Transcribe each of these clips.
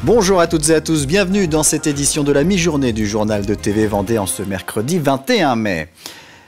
Bonjour à toutes et à tous, bienvenue dans cette édition de la mi-journée du journal de TV Vendée en ce mercredi 21 mai.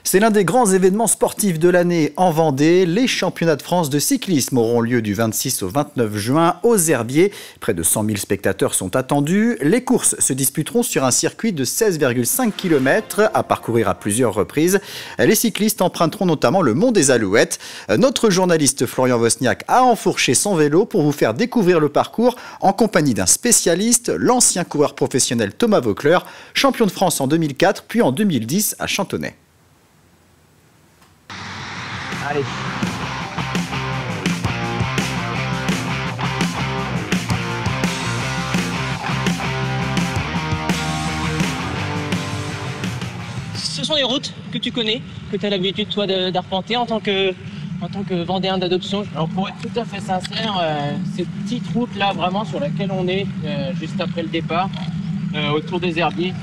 C'est l'un des grands événements sportifs de l'année en Vendée. Les championnats de France de cyclisme auront lieu du 26 au 29 juin aux Herbiers. Près de 100 000 spectateurs sont attendus. Les courses se disputeront sur un circuit de 16,5 km à parcourir à plusieurs reprises. Les cyclistes emprunteront notamment le Mont des Alouettes. Notre journaliste Florian Wozniak a enfourché son vélo pour vous faire découvrir le parcours en compagnie d'un spécialiste, l'ancien coureur professionnel Thomas Voeckler, champion de France en 2004 puis en 2010 à Chantonnay. Allez. Ce sont des routes que tu connais, que tu as l'habitude toi d'arpenter en tant que Vendéen d'adoption. Alors pour être tout à fait sincère, ces petites routes là vraiment sur laquelle on est juste après le départ, autour des Herbiers,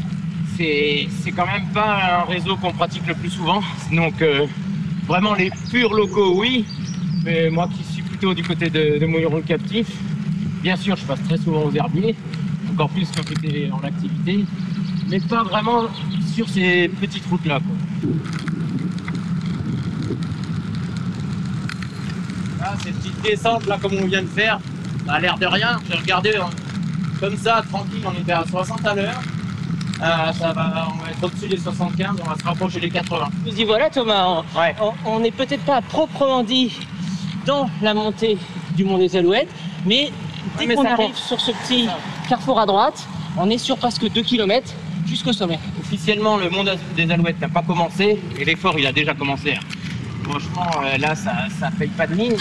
c'est quand même pas un réseau qu'on pratique le plus souvent. Donc vraiment les purs locaux, oui, mais moi qui suis plutôt du côté de Mouilleron-le-Captif, bien sûr je passe très souvent aux Herbiers, encore plus quand j'étais en activité, mais pas vraiment sur ces petites routes là, quoi. Là, ces petites descentes là comme on vient de faire, ça a l'air de rien, j'ai regardé comme ça, tranquille, on était à 60 à l'heure. Ça va, on va être au-dessus des 75, on va se rapprocher des 80. Nous y voilà Thomas, on n'est peut-être pas proprement dit dans la montée du Mont des Alouettes, mais dès qu'on arrive sur ce petit carrefour à droite, on est sur presque 2 km jusqu'au sommet. Officiellement, le Mont des Alouettes n'a pas commencé, et l'effort il a déjà commencé. Franchement, là ça paye pas de mine,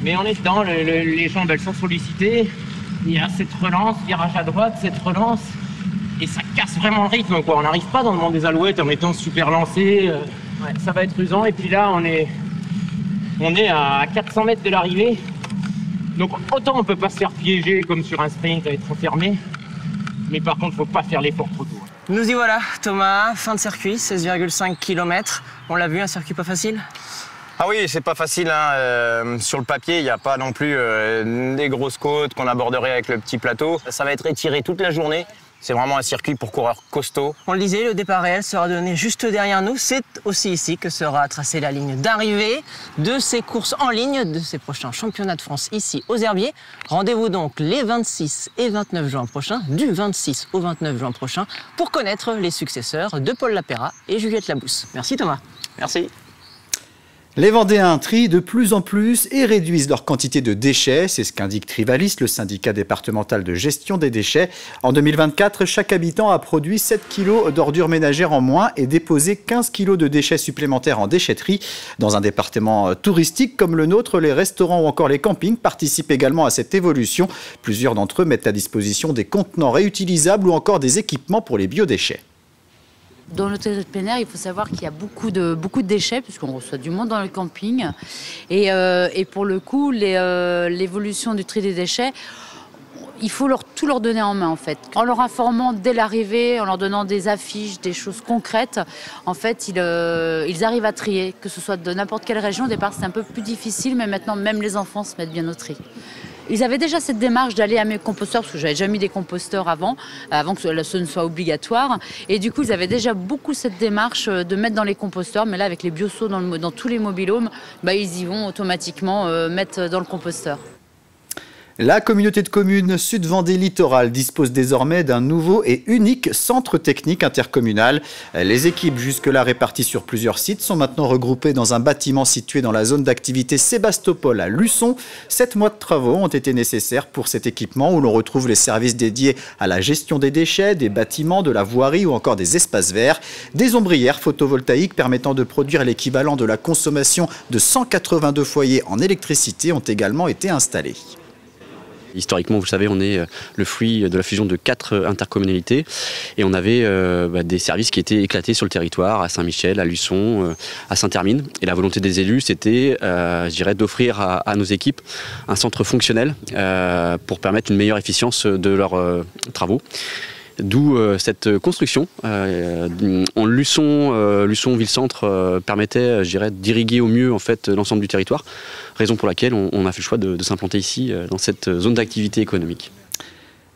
mais on est dedans, les jambes elles sont sollicitées, il y a cette relance, virage à droite, cette relance. Et ça casse vraiment le rythme, quoi. On n'arrive pas dans le Mont des Alouettes en étant super lancé. Ça va être usant. Et puis là, on est à 400 mètres de l'arrivée. Donc autant on peut pas se faire piéger comme sur un sprint à être enfermé. Mais par contre, faut pas faire l'effort trop tôt. Nous y voilà, Thomas. Fin de circuit, 16,5 km. On l'a vu, un circuit pas facile? Ah oui, c'est pas facile, hein. Sur le papier, il n'y a pas non plus des grosses côtes qu'on aborderait avec le petit plateau. Ça va être étiré toute la journée. C'est vraiment un circuit pour coureurs costauds. On le disait, le départ réel sera donné juste derrière nous. C'est aussi ici que sera tracée la ligne d'arrivée de ces courses en ligne, de ces prochains championnats de France ici aux Herbiers. Rendez-vous donc les 26 et 29 juin prochains, du 26 au 29 juin prochain, pour connaître les successeurs de Paul Lapéra et Juliette Labousse. Merci Thomas. Merci. Les Vendéens trient de plus en plus et réduisent leur quantité de déchets. C'est ce qu'indique Trivalis, le syndicat départemental de gestion des déchets. En 2024, chaque habitant a produit 7 kg d'ordures ménagères en moins et déposé 15 kg de déchets supplémentaires en déchetterie. Dans un département touristique comme le nôtre, les restaurants ou encore les campings participent également à cette évolution. Plusieurs d'entre eux mettent à disposition des contenants réutilisables ou encore des équipements pour les biodéchets. Dans l'hôtel de plein air, il faut savoir qu'il y a beaucoup de déchets, puisqu'on reçoit du monde dans le camping. Et pour le coup, l'évolution du tri des déchets, il faut tout leur donner en main, en fait. En leur informant dès l'arrivée, en leur donnant des affiches, des choses concrètes, en fait, ils arrivent à trier, que ce soit de n'importe quelle région. Au départ, c'est un peu plus difficile, mais maintenant, même les enfants se mettent bien au tri. Ils avaient déjà cette démarche d'aller à mes composteurs, parce que j'avais déjà mis des composteurs avant que ce ne soit obligatoire. Et du coup, ils avaient déjà beaucoup cette démarche de mettre dans les composteurs. Mais là, avec les bioseaux dans tous les mobil-homes, ils y vont automatiquement mettre dans le composteur. La communauté de communes Sud-Vendée Littoral dispose désormais d'un nouveau et unique centre technique intercommunal. Les équipes jusque-là réparties sur plusieurs sites sont maintenant regroupées dans un bâtiment situé dans la zone d'activité Sébastopol à Luçon. 7 mois de travaux ont été nécessaires pour cet équipement où l'on retrouve les services dédiés à la gestion des déchets, des bâtiments, de la voirie ou encore des espaces verts. Des ombrières photovoltaïques permettant de produire l'équivalent de la consommation de 182 foyers en électricité ont également été installées. Historiquement, vous le savez, on est le fruit de la fusion de 4 intercommunalités et on avait des services qui étaient éclatés sur le territoire, à Saint-Michel, à Luçon, à Saint-Hermine. Et la volonté des élus, c'était, je dirais, d'offrir à nos équipes un centre fonctionnel pour permettre une meilleure efficience de leurs travaux. D'où cette construction. Luçon-Ville-Centre permettait, je dirais, d'irriguer au mieux en fait, l'ensemble du territoire, raison pour laquelle on a fait le choix de s'implanter ici, dans cette zone d'activité économique.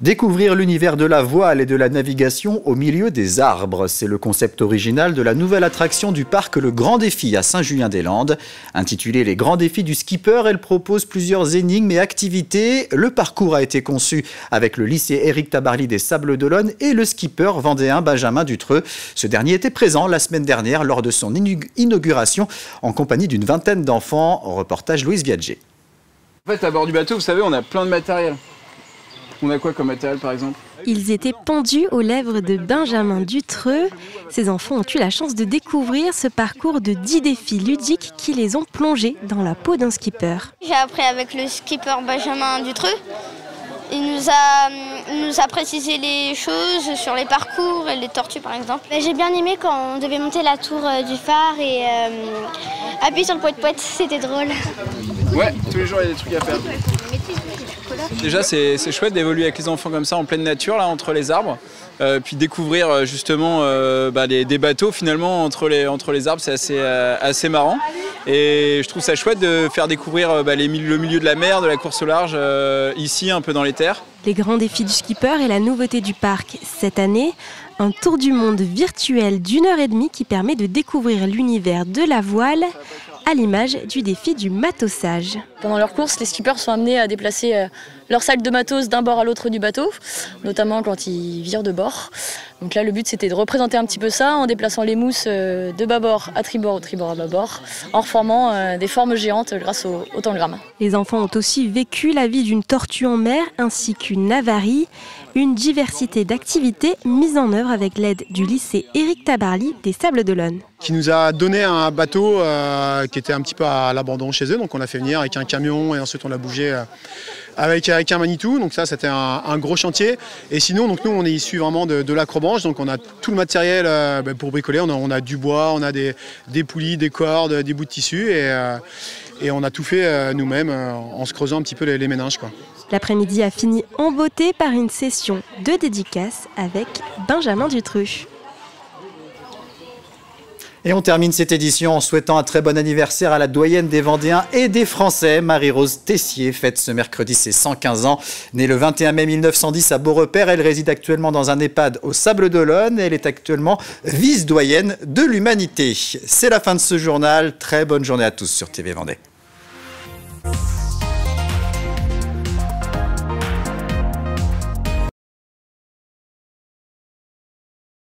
Découvrir l'univers de la voile et de la navigation au milieu des arbres. C'est le concept original de la nouvelle attraction du parc Le Grand Défi à Saint-Julien-des-Landes. Intitulée Les Grands Défis du skipper, elle propose plusieurs énigmes et activités. Le parcours a été conçu avec le lycée Éric Tabarly des Sables d'Olonne et le skipper vendéen Benjamin Dutreux. Ce dernier était présent la semaine dernière lors de son inauguration en compagnie d'une vingtaine d'enfants. Reportage Louise Viadger. En fait, à bord du bateau, vous savez, on a plein de matériel. On a quoi comme matériel par exemple? Ils étaient pendus aux lèvres de Benjamin Dutreux. Ces enfants ont eu la chance de découvrir ce parcours de 10 défis ludiques qui les ont plongés dans la peau d'un skipper. J'ai appris avec le skipper Benjamin Dutreux. Il nous a précisé les choses sur les parcours et les tortues par exemple. J'ai bien aimé quand on devait monter la tour du phare et appuyer sur le poète-poète, c'était drôle. Ouais, tous les jours il y a des trucs à faire. Déjà c'est chouette d'évoluer avec les enfants comme ça en pleine nature, là, entre les arbres. Puis découvrir justement des bateaux finalement entre les arbres, c'est assez marrant. Et je trouve ça chouette de faire découvrir le milieu de la mer, de la course au large, ici un peu dans les terres. Les grands défis du skipper est la nouveauté du parc cette année. Un tour du monde virtuel d'1h30 qui permet de découvrir l'univers de la voile à l'image du défi du matossage. Pendant leur course, les skippers sont amenés à déplacer leur sac de matos d'un bord à l'autre du bateau, notamment quand ils virent de bord. Donc là, le but, c'était de représenter un petit peu ça en déplaçant les mousses de bâbord à tribord ou tribord à bâbord, en reformant des formes géantes grâce au tangram. Les enfants ont aussi vécu la vie d'une tortue en mer ainsi qu'une avarie. Une diversité d'activités mises en œuvre avec l'aide du lycée Éric Tabarly des Sables d'Olonne. Qui nous a donné un bateau qui était un petit peu à l'abandon chez eux, donc on l'a fait venir avec un camion et ensuite on l'a bougé avec un Manitou, donc ça c'était un gros chantier. Et sinon donc nous on est issus vraiment de l'acrobranche, donc on a tout le matériel pour bricoler, on a du bois, on a des poulies, des cordes, des bouts de tissu et on a tout fait nous-mêmes en se creusant un petit peu les méninges, quoi. L'après-midi a fini en beauté par une session de dédicace avec Benjamin Dutreux. Et on termine cette édition en souhaitant un très bon anniversaire à la doyenne des Vendéens et des Français. Marie-Rose Tessier fête ce mercredi ses 115 ans. Née le 21 mai 1910 à Beaurepaire, elle réside actuellement dans un EHPAD aux Sables d'Olonne. Elle est actuellement vice-doyenne de l'Humanité. C'est la fin de ce journal. Très bonne journée à tous sur TV Vendée.